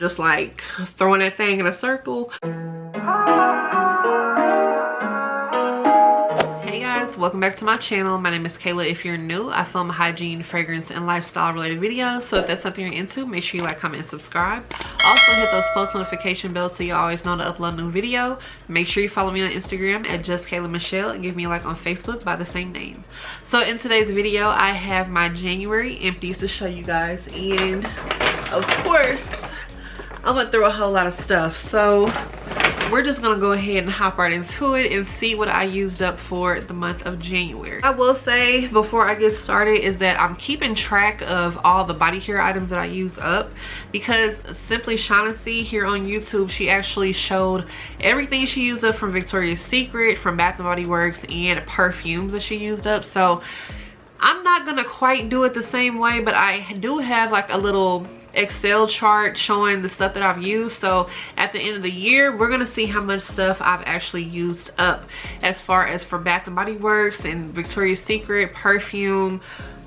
just like throwing that thing in a circle. Hey guys, welcome back to my channel. My name is Kayla. If you're new, I film hygiene, fragrance, and lifestyle related videos. So if that's something you're into, make sure you like, comment, and subscribe. Also hit those post notification bells so you always know to upload a new video. Make sure you follow me on Instagram at @JustKaylaMichelle and give me a like on Facebook by the same name. So in today's video, I have my January empties to show you guys, and of course I went through a whole lot of stuff, so we're just gonna go ahead and hop right into it and see what I used up for the month of January. I will say before I get started is that I'm keeping track of all the body care items that I use up, because Simply Shaughnessy here on YouTube, she actually showed everything she used up from Victoria's Secret, from Bath & Body Works, and perfumes that she used up. So I'm not gonna quite do it the same way, but I do have like a little Excel chart showing the stuff that I've used. So at the end of the year, we're gonna see how much stuff I've actually used up as far as for Bath & Body Works and Victoria's Secret, perfume,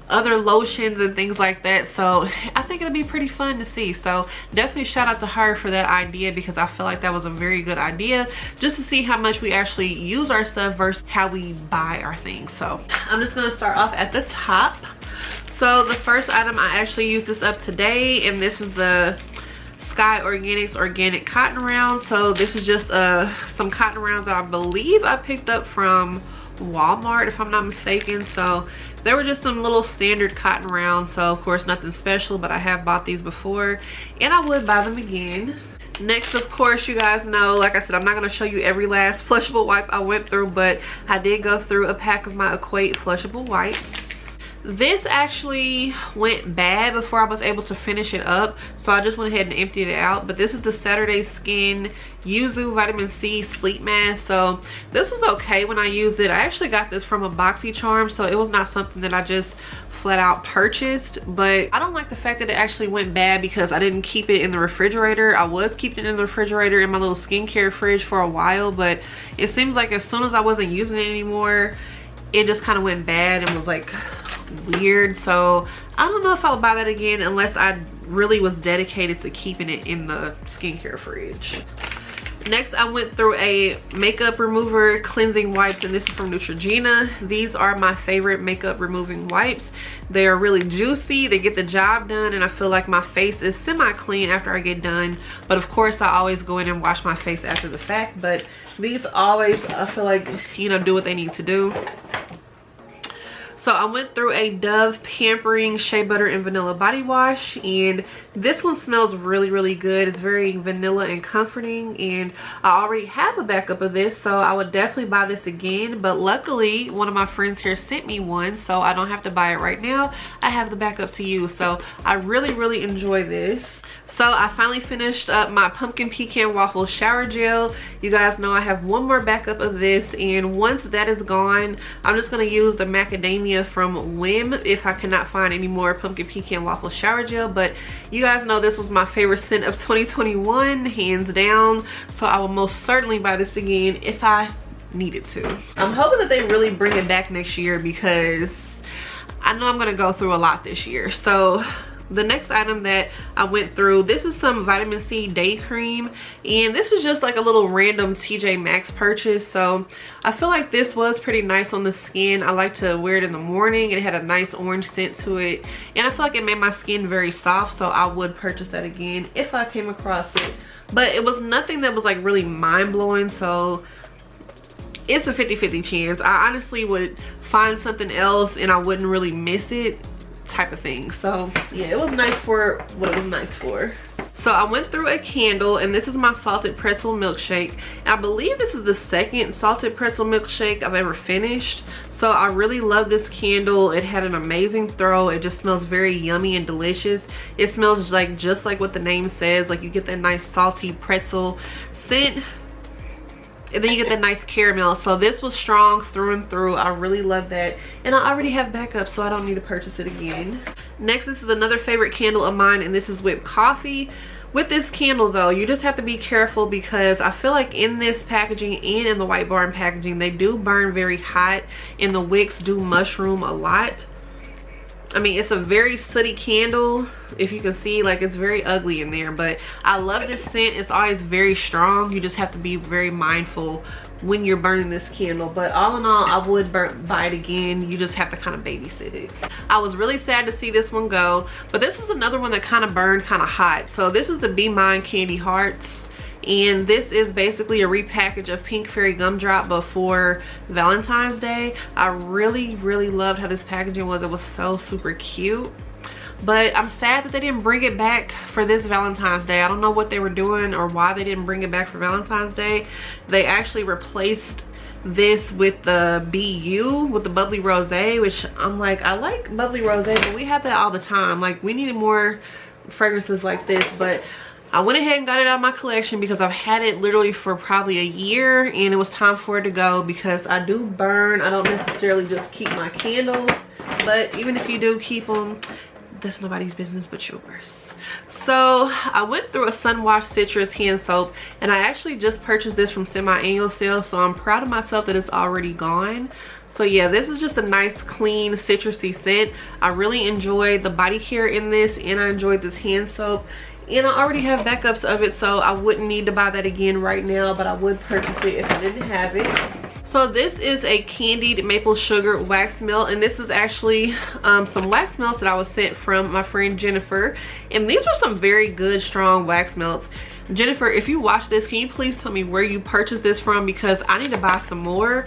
other lotions and things like that. So I think it'll be pretty fun to see. So definitely shout out to her for that idea, because I feel like that was a very good idea, just to see how much we actually use our stuff versus how we buy our things. So I'm just gonna start off at the top. So the first item, I actually used this up today, and this is the Sky Organics Organic Cotton Rounds. So this is just some cotton rounds that I believe I picked up from Walmart, if I'm not mistaken. So they were just some little standard cotton rounds, so of course nothing special, but I have bought these before and I would buy them again. Next, of course, you guys know, like I said, I'm not going to show you every last flushable wipe I went through, but I did go through a pack of my Equate flushable wipes. This actually went bad before I was able to finish it up, so I just went ahead and emptied it out. But this is the Saturday Skin Yuzu Vitamin C Sleep Mask. So this was okay when I used it. I actually got this from a BoxyCharm, so it was not something that I just flat out purchased. But I don't like the fact that it actually went bad because I didn't keep it in the refrigerator. I was keeping it in the refrigerator in my little skincare fridge for a while, but it seems like as soon as I wasn't using it anymore, it just kind of went bad and was like weird. So I don't know if I would buy that again unless I really was dedicated to keeping it in the skincare fridge. Next, I went through a makeup remover cleansing wipes, and this is from Neutrogena. These are my favorite makeup removing wipes. They are really juicy, they get the job done, and I feel like my face is semi-clean after I get done. But of course, I always go in and wash my face after the fact. But these always, I feel like, you know, do what they need to do. So I went through a Dove Pampering Shea Butter and Vanilla Body Wash, and this one smells really, really good. It's very vanilla and comforting, and I already have a backup of this, so I would definitely buy this again. But luckily, one of my friends here sent me one, so I don't have to buy it right now. I have the backup to use, so I really, really enjoy this. So I finally finished up my Pumpkin Pecan Waffle Shower Gel. You guys know I have one more backup of this, and once that is gone, I'm just going to use the Macadamia from Whim if I cannot find any more Pumpkin Pecan Waffle Shower Gel. But you guys know this was my favorite scent of 2021, hands down. So I will most certainly buy this again if I needed to. I'm hoping that they really bring it back next year, because I know I'm going to go through a lot this year. So the next item that I went through, this is some vitamin C day cream, and this is just like a little random TJ Maxx purchase. So I feel like this was pretty nice on the skin. I like to wear it in the morning. It had a nice orange scent to it, and I feel like it made my skin very soft, so I would purchase that again if I came across it. But it was nothing that was like really mind-blowing, so it's a 50-50 chance. I honestly would find something else and I wouldn't really miss it, type of thing. So yeah, it was nice for what it was nice for. So I went through a candle, and this is my salted pretzel milkshake. I believe this is the second salted pretzel milkshake I've ever finished. So I really love this candle. It had an amazing throw. It just smells very yummy and delicious. It smells like just like what the name says, like you get that nice salty pretzel scent, and then you get that nice caramel. So this was strong through and through. I really love that, and I already have backup, so I don't need to purchase it again. Next, this is another favorite candle of mine, and this is whipped coffee. With this candle though, you just have to be careful, because I feel like in this packaging and in the White Barn packaging, they do burn very hot, and the wicks do mushroom a lot. I mean, it's a very sooty candle. If you can see, like, it's very ugly in there, but I love this scent. It's always very strong. You just have to be very mindful when you're burning this candle, but all in all, I would buy it again. You just have to kind of babysit it. I was really sad to see this one go, but this was another one that kind of burned kind of hot. So this is the Be Mine Candy Hearts, and this is basically a repackage of Pink Fairy Gumdrop before Valentine's Day. I really loved how this packaging was. It was so super cute. But I'm sad that they didn't bring it back for this Valentine's Day. I don't know what they were doing or why they didn't bring it back for Valentine's Day. They actually replaced this with the BU, with the bubbly rosé, which I'm like, I like bubbly rosé, but we have that all the time. Like, we needed more fragrances like this. But I went ahead and got it out of my collection because I've had it literally for probably a year, and it was time for it to go because I do burn. I don't necessarily just keep my candles, but even if you do keep them, that's nobody's business but yours. So I went through a Sunwash Citrus hand soap, and I actually just purchased this from semi-annual sale, so I'm proud of myself that it's already gone. So yeah, this is just a nice clean citrusy scent. I really enjoyed the body care in this, and I enjoyed this hand soap, and I already have backups of it, so I wouldn't need to buy that again right now, but I would purchase it if I didn't have it. So this is a candied maple sugar wax melt, and this is actually some wax melts that I was sent from my friend Jennifer, and these are some very good strong wax melts. Jennifer, if you watch this, can you please tell me where you purchased this from, because I need to buy some more,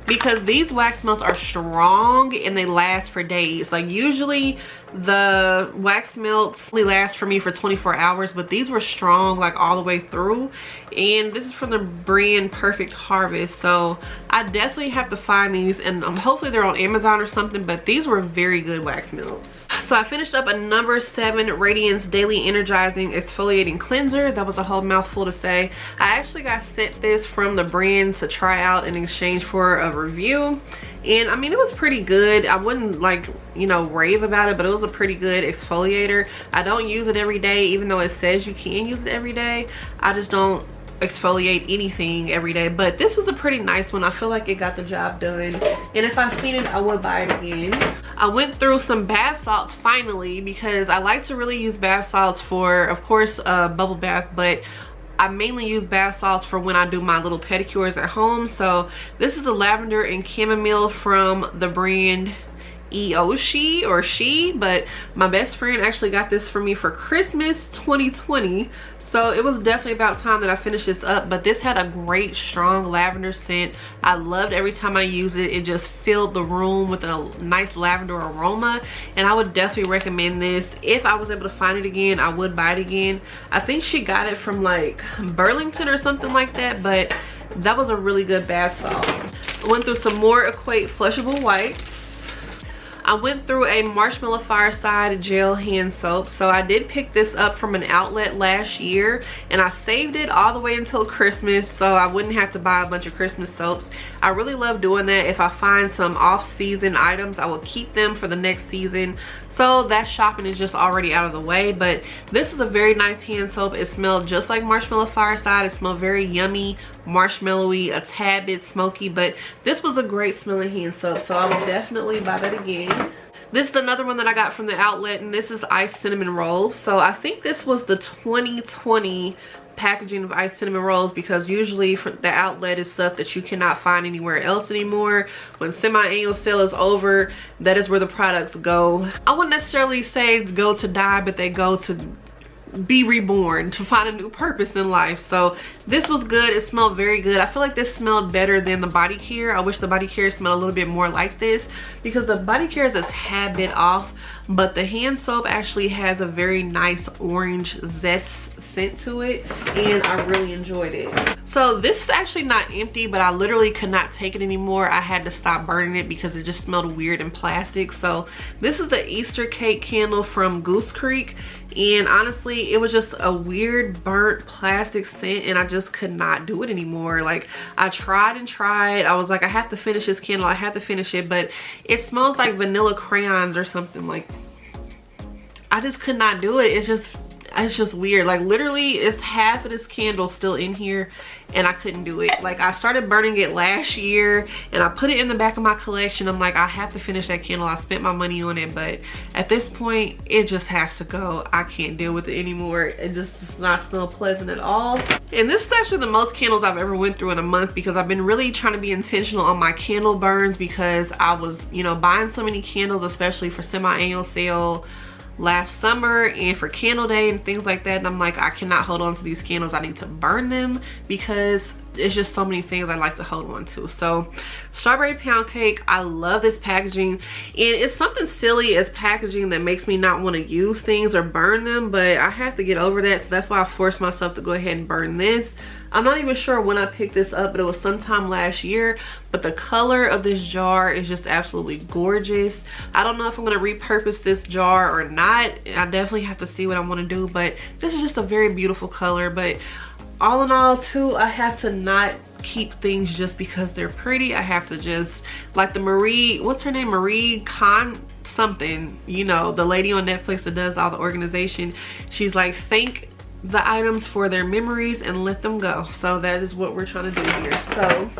because these wax melts are strong and they last for days. Like, usually the wax melts only last for me for 24 hours, but these were strong like all the way through. And this is from the brand Perfect Harvest, so I definitely have to find these, and hopefully they're on Amazon or something, but these were very good wax melts. So I finished up a number 7 Radiance Daily Energizing Exfoliating Cleanser. That was a whole mouthful to say. I actually got sent this from the brand to try out in exchange for a review, and I mean, it was pretty good. I wouldn't, like, you know, rave about it, but it was a pretty good exfoliator. I don't use it every day, even though it says you can use it every day. I just don't exfoliate anything every day, but this was a pretty nice one. I feel like it got the job done, and if I've seen it, I would buy it again. I went through some bath salts finally, because I like to really use bath salts for, of course, bubble bath, but I mainly use bath salts for when I do my little pedicures at home. So this is the lavender and chamomile from the brand ioshi or she, but my best friend actually got this for me for Christmas 2020, so it was definitely about time that I finished this up. But this had a great strong lavender scent. I loved every time I used it. It just filled the room with a nice lavender aroma, and I would definitely recommend this. If I was able to find it again, I would buy it again. I think she got it from like Burlington or something like that, but that was a really good bath salt. I went through some more Equate flushable wipes. I went through a Marshmallow Fireside gel hand soap. So I did pick this up from an outlet last year, and I saved it all the way until Christmas so I wouldn't have to buy a bunch of Christmas soaps. I really love doing that. If I find some off-season items, I will keep them for the next season, so that shopping is just already out of the way. But this is a very nice hand soap. It smelled just like Marshmallow Fireside. It smelled very yummy, marshmallowy, a tad bit smoky, but this was a great smelling hand soap, so I will definitely buy that again. This is another one that I got from the outlet, and this is iced cinnamon rolls. So I think this was the 2020 packaging of iced cinnamon rolls, because usually for the outlet is stuff that you cannot find anywhere else anymore. When semi-annual sale is over, that is where the products go. I wouldn't necessarily say go to die, but they go to be reborn, to find a new purpose in life. So this was good. It smelled very good. I feel like this smelled better than the body care. I wish the body care smelled a little bit more like this, because the body care is a tad bit off, but the hand soap actually has a very nice orange zest scent to it, and I really enjoyed it. So this is actually not empty, but I literally could not take it anymore. I had to stop burning it because it just smelled weird and plastic. So this is the Easter cake candle from Goose Creek, and honestly, it was just a weird burnt plastic scent, and I just could not do it anymore. Like, I tried and tried. I was like, I have to finish this candle, I have to finish it, but it smells like vanilla crayons or something. Like, I just could not do it. It's just, it's just weird. Like literally it's half of this candle still in here and I couldn't do it. Like I started burning it last year and I put it in the back of my collection. I'm like, I have to finish that candle. I spent my money on it, but at this point it just has to go. I can't deal with it anymore. It just does not smell pleasant at all. And this is actually the most candles I've ever went through in a month, because I've been really trying to be intentional on my candle burns, because I was, you know, buying so many candles, especially for semi-annual sale last summer and for candle day and things like that, and I'm like, I cannot hold on to these candles. I need to burn them because it's just so many things I like to hold on to. So strawberry pound cake, I love this packaging, and it's something silly as packaging that makes me not want to use things or burn them, but I have to get over that, so that's why I forced myself to go ahead and burn this. I'm not even sure when I picked this up, but it was sometime last year. But the color of this jar is just absolutely gorgeous. I don't know if I'm going to repurpose this jar or not. I definitely have to see what I want to do, but this is just a very beautiful color. But all in all too, I have to not keep things just because they're pretty. I have to just, like the Marie, what's her name, Marie Con something, you know, the lady on Netflix that does all the organization, she's like, thank the items for their memories and let them go. So that is what we're trying to do here. So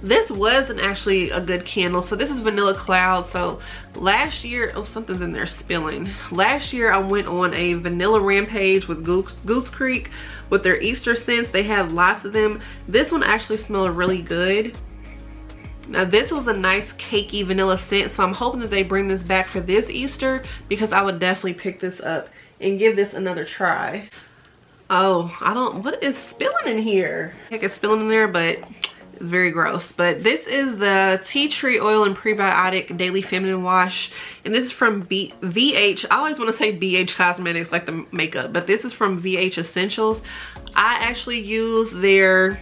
this wasn't actually a good candle. So this is Vanilla Cloud. So last year, oh, something's in there spilling. Last year I went on a vanilla rampage with Goose Creek with their Easter scents. They had lots of them. This one actually smelled really good. Now this was a nice cakey vanilla scent, so I'm hoping that they bring this back for this Easter, because I would definitely pick this up and give this another try. Oh, I don't, what is spilling in here? Heck, it's spilling in there, but it's very gross. But this is the tea tree oil and prebiotic daily feminine wash, and this is from VH. I always want to say BH Cosmetics, like the makeup, but this is from VH Essentials. I actually use their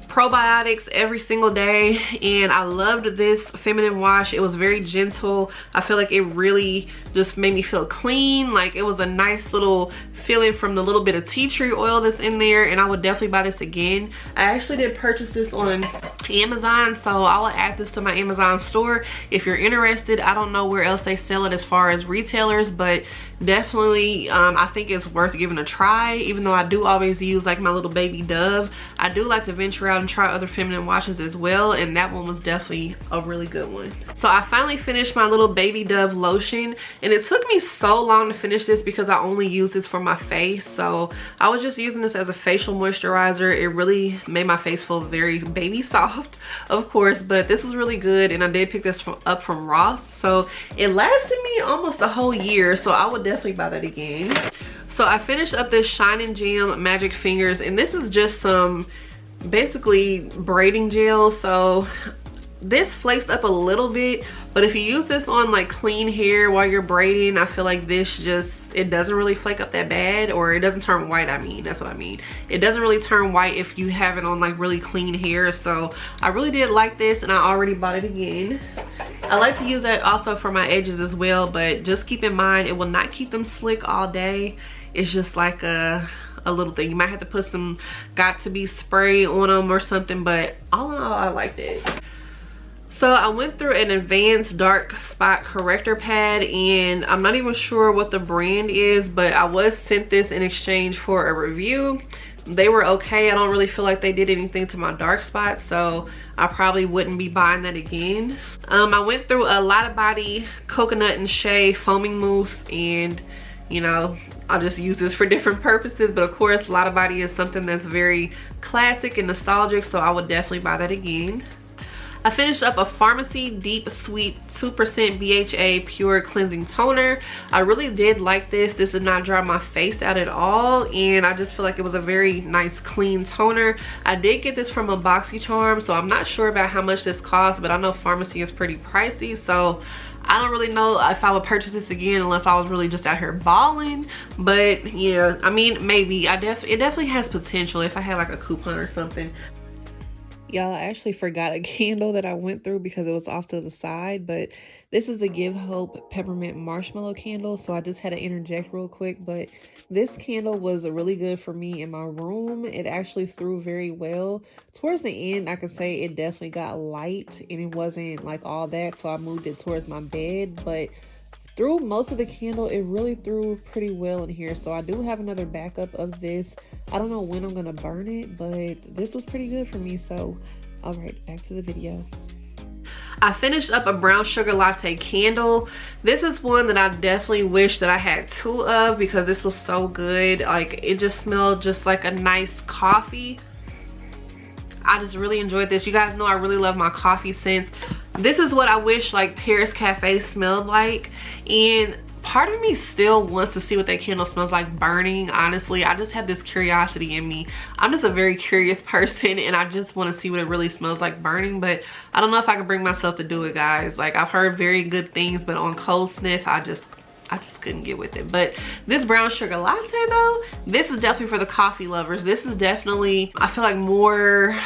probiotics every single day, and I loved this feminine wash. It was very gentle. I feel like it really just made me feel clean. Like it was a nice little feeling from the little bit of tea tree oil that's in there, and I would definitely buy this again. I actually did purchase this on Amazon, so I'll add this to my Amazon store if you're interested. I don't know where else they sell it as far as retailers, but definitely I think it's worth giving a try. Even though I do always use like my little baby Dove, I do like to venture out and try other feminine washes as well, and that one was definitely a really good one. So I finally finished my little baby Dove lotion, and it took me so long to finish this because I only use this for my face. So I was just using this as a facial moisturizer. It really made my face feel very baby soft, of course, but this was really good, and I did pick this up from Ross, so it lasted me almost a whole year, so I would definitely buy that again. So I finished up this Shine and Jam Magic Fingers, and this is just some basically braiding gel. So this flakes up a little bit, but if you use this on like clean hair while you're braiding, I feel like this just, it doesn't really flake up that bad, or it doesn't turn white. I mean, that's what I mean. It doesn't really turn white if you have it on like really clean hair. So I really did like this, and I already bought it again. I like to use that also for my edges as well, but just keep in mind it will not keep them slick all day. It's just like a little thing. You might have to put some got to be spray on them or something, but all in all, I liked it. So I went through an advanced dark spot corrector pad, and I'm not even sure what the brand is, but I was sent this in exchange for a review. They were okay. I don't really feel like they did anything to my dark spots, so I probably wouldn't be buying that again. I went through a lottabody coconut and shea foaming mousse, and you know, I'll just use this for different purposes, but of course lottabody is something that's very classic and nostalgic, so I would definitely buy that again. I finished up a Pharmacy Deep Sweet 2% BHA Pure Cleansing Toner. I really did like this. This did not dry my face out at all, and I just feel like it was a very nice clean toner. I did get this from a BoxyCharm, so I'm not sure about how much this costs, but I know Pharmacy is pretty pricey, so I don't really know if I would purchase this again unless I was really just out here balling. But yeah, I mean, maybe. It definitely has potential if I had like a coupon or something. Y'all, I actually forgot a candle that I went through because it was off to the side, but this is the Give Hope Peppermint Marshmallow candle, so I just had to interject real quick. But this candle was really good for me in my room. It actually threw very well. Towards the end, I could say it definitely got light, and it wasn't like all that, so I moved it towards my bed, but through most of the candle. It really threw pretty well in here, so I do have another backup of this. I don't know when I'm gonna burn it, but this was pretty good for me. So all right, back to the video. I finished up a brown sugar latte candle. This is one that I definitely wish that I had 2 of, because this was so good. Like, it just smelled just like a nice coffee. I just really enjoyed this. You guys know I really love my coffee scents. This is what I wish like Paris Cafe smelled like, and part of me still wants to see what that candle smells like burning. Honestly, I just have this curiosity in me. I'm just a very curious person, and I just want to see what it really smells like burning, but I don't know if I can bring myself to do it, guys. Like, I've heard very good things, but on cold sniff, I just couldn't get with it. But this brown sugar latte though, this is definitely for the coffee lovers. This is definitely, I feel like, more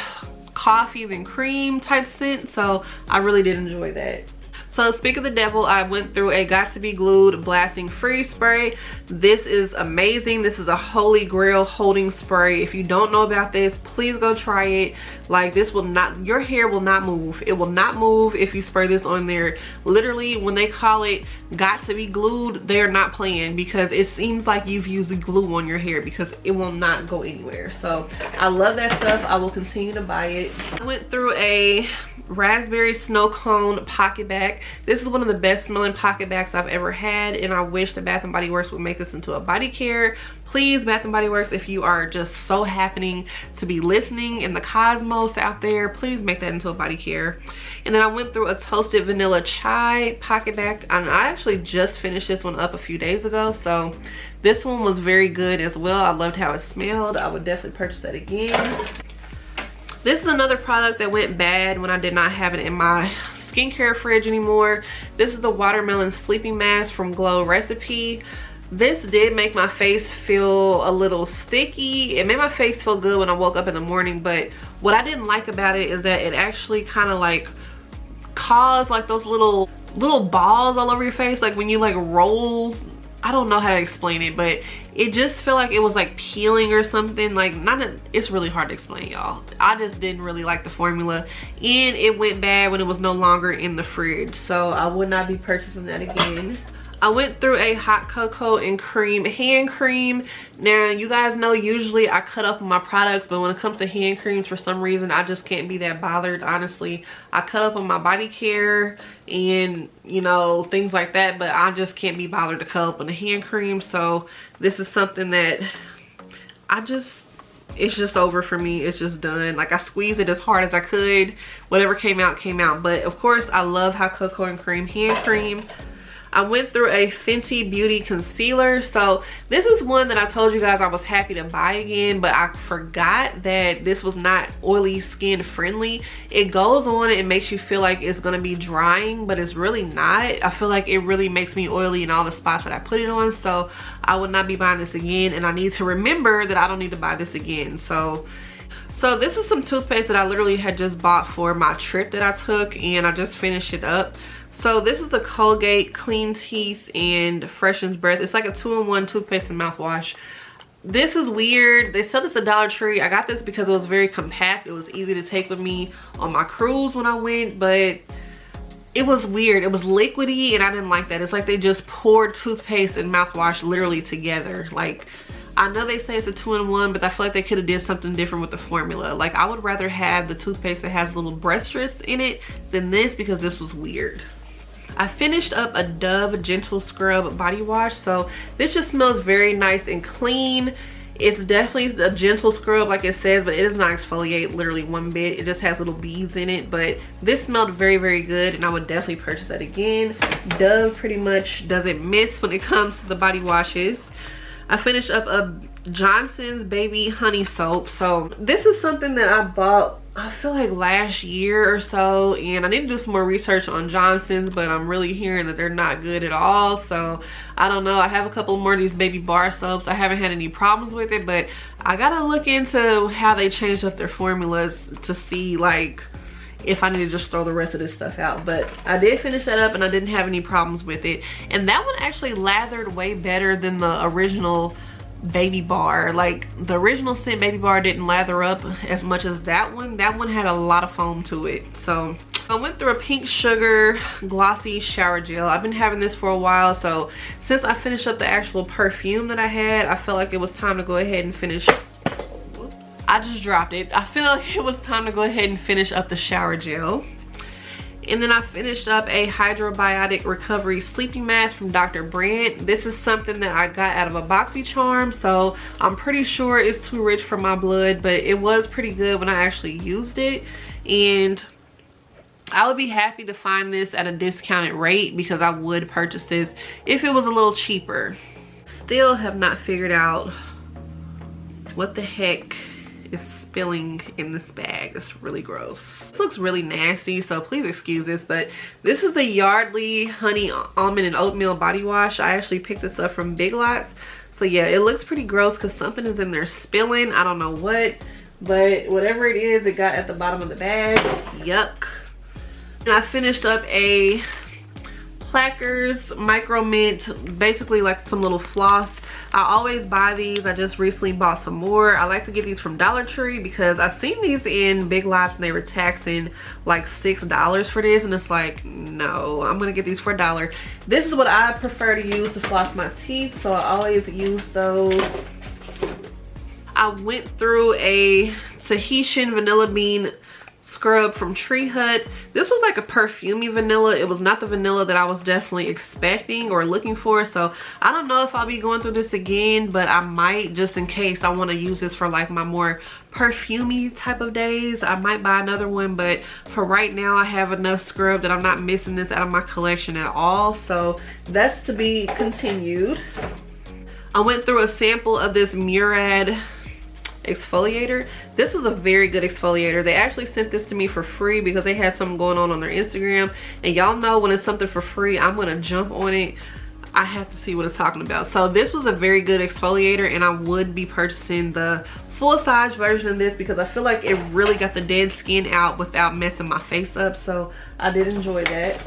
coffee than cream type scent, so I really did enjoy that. So speak of the devil, I went through a Got to Be Glued Blasting Freeze spray. This is amazing. This is a holy grail holding spray. If you don't know about this, please go try it. Like, this will not, your hair will not move. It will not move if you spray this on there. Literally, when they call it Got to Be Glued, they're not playing, because it seems like you've used glue on your hair, because it will not go anywhere. So I love that stuff. I will continue to buy it. I went through a raspberry snow cone pocket bag. This is one of the best smelling pocket bags I've ever had, and I wish the Bath & Body Works would make this into a body care. Please, Bath & Body Works, if you are just so happening to be listening in the cosmos out there, please make that into a body care. And then I went through a toasted vanilla chai pocket bag, and I actually just finished this one up a few days ago, so this one was very good as well. I loved how it smelled. I would definitely purchase that again. This is another product that went bad when I did not have it in my skincare fridge anymore. This is the watermelon sleeping mask from Glow Recipe. This did make my face feel a little sticky. It made my face feel good when I woke up in the morning, but what I didn't like about it is that it actually kind of like caused like those little balls all over your face, like when you like roll. I don't know how to explain it, but it just felt like it was like peeling or something. Like, it's really hard to explain, y'all. I just didn't really like the formula, and it went bad when it was no longer in the fridge, so I would not be purchasing that again. I went through a hot cocoa and cream hand cream. Now, you guys know usually I cut up on my products, but when it comes to hand creams, for some reason I just can't be that bothered. Honestly, I cut up on my body care and, you know, things like that, but I just can't be bothered to cut up on the hand cream. So this is something that it's just over for me. It's just done. Like, I squeezed it as hard as I could. Whatever came out came out. But of course, I love hot cocoa and cream hand cream. I went through a Fenty Beauty concealer. So this is one that I told you guys I was happy to buy again, but I forgot that this was not oily skin friendly. It goes on and makes you feel like it's gonna be drying, but it's really not. I feel like it really makes me oily in all the spots that I put it on, so I would not be buying this again, and I need to remember that I don't need to buy this again. So this is some toothpaste that I literally had just bought for my trip that I took, and I just finished it up. So this is the Colgate Clean Teeth and Freshens Breath. It's like a 2-in-1 toothpaste and mouthwash. This is weird. They sell this at Dollar Tree. I got this because it was very compact. It was easy to take with me on my cruise when I went, but it was weird. It was liquidy, and I didn't like that. It's like they just poured toothpaste and mouthwash literally together. Like, I know they say it's a 2-in-1, but I feel like they could have did something different with the formula. Like, I would rather have the toothpaste that has little breath strips in it than this, because this was weird. I finished up a Dove Gentle Scrub body wash. So this just smells very nice and clean. It's definitely a gentle scrub like it says, but it does not exfoliate literally one bit. It just has little beads in it, but this smelled very, very good, and I would definitely purchase that again. Dove pretty much doesn't miss when it comes to the body washes. I finished up a Johnson's Baby Honey Soap. So this is something that I bought, I feel like last year or so, and I need to do some more research on Johnson's, but I'm really hearing that they're not good at all. So I don't know. I have a couple more of these baby bar soaps. I haven't had any problems with it, but I gotta look into how they changed up their formulas to see like if I need to just throw the rest of this stuff out. But I did finish that up, and I didn't have any problems with it, and that one actually lathered way better than the original baby bar. Like, the original scent baby bar didn't lather up as much as that one. That one had a lot of foam to it. So I went through a pink sugar glossy shower gel. I've been having this for a while, so since I finished up the actual perfume that I had, I felt like it was time to go ahead and finish. Whoops, I just dropped it. I feel like it was time to go ahead and finish up the shower gel. And then I finished up a Hydrobiotic Recovery Sleeping Mask from Dr. Brandt. This is something that I got out of a BoxyCharm, so I'm pretty sure it's too rich for my blood, but it was pretty good when I actually used it. And I would be happy to find this at a discounted rate because I would purchase this if it was a little cheaper. Still have not figured out what the heck is spilling in this bag. It's really gross. This looks really nasty, so please excuse this, but this is the Yardley Honey Almond and Oatmeal Body Wash. I actually picked this up from Big Lots. So yeah, it looks pretty gross because something is in there spilling. I don't know what, but whatever it is, it got at the bottom of the bag. Yuck. And I finished up a Plackers Micro Mint, basically like some little floss. I always buy these. I just recently bought some more. I like to get these from Dollar Tree because I've seen these in Big Lots and they were taxing like $6 for this, and it's like, no, I'm gonna get these for $1. This is what I prefer to use to floss my teeth, so I always use those. I went through a Tahitian Vanilla Bean scrub from Tree Hut. This was like a perfumey vanilla. It was not the vanilla that I was definitely expecting or looking for, so I don't know if I'll be going through this again, but I might, just in case I want to use this for like my more perfumey type of days. I might buy another one, but for right now I have enough scrub that I'm not missing this out of my collection at all, so that's to be continued. I went through a sample of this Murad exfoliator. This was a very good exfoliator. They actually sent this to me for free because they had something going on their Instagram, and y'all know when it's something for free, I'm gonna jump on it. I have to see what it's talking about. So this was a very good exfoliator, and I would be purchasing the full size version of this because I feel like it really got the dead skin out without messing my face up, so I did enjoy that.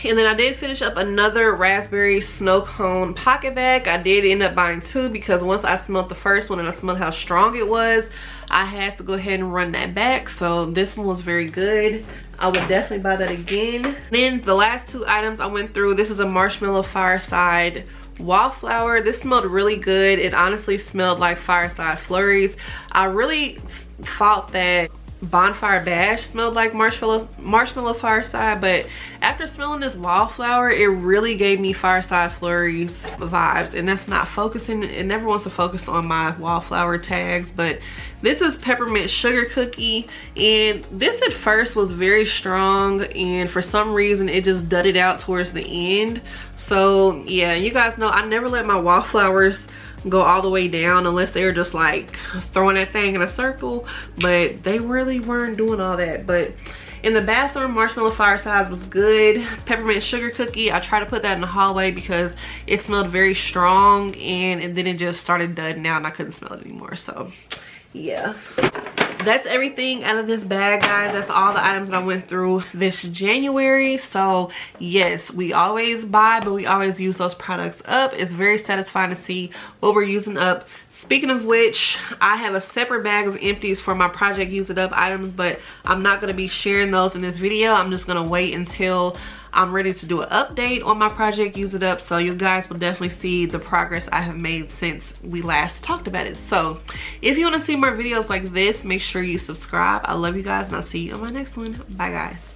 And then I did finish up another raspberry snow cone pocket bag. I did end up buying two because once I smelled the first one and I smelled how strong it was, I had to go ahead and run that back. So this one was very good. I would definitely buy that again. Then the last two items I went through, this is a Marshmallow Fireside Wallflower. This smelled really good. It honestly smelled like Fireside Flurries. I really thought that Bonfire Bash smelled like marshmallow Fireside, but after smelling this Wallflower, it really gave me Fireside Flurries vibes, and that's not focusing. It never wants to focus on my Wallflower tags, but this is Peppermint Sugar Cookie, and this at first was very strong, and for some reason it just dudded out towards the end. So yeah, you guys know I never let my Wallflowers go all the way down unless they were just like throwing that thing in a circle, but they really weren't doing all that. But in the bathroom, Marshmallow Fireside was good. Peppermint Sugar Cookie, I tried to put that in the hallway because it smelled very strong, and then it just started dudding out and I couldn't smell it anymore. So yeah, that's everything out of this bag, guys. That's all the items that I went through this January. So yes, we always buy, but we always use those products up. It's very satisfying to see what we're using up. Speaking of which, I have a separate bag of empties for my project use it up items, but I'm not going to be sharing those in this video. I'm just going to wait until I'm ready to do an update on my project use it up, so you guys will definitely see the progress I have made since we last talked about it. So if you want to see more videos like this, make sure you subscribe. I love you guys, and I'll see you on my next one. Bye guys.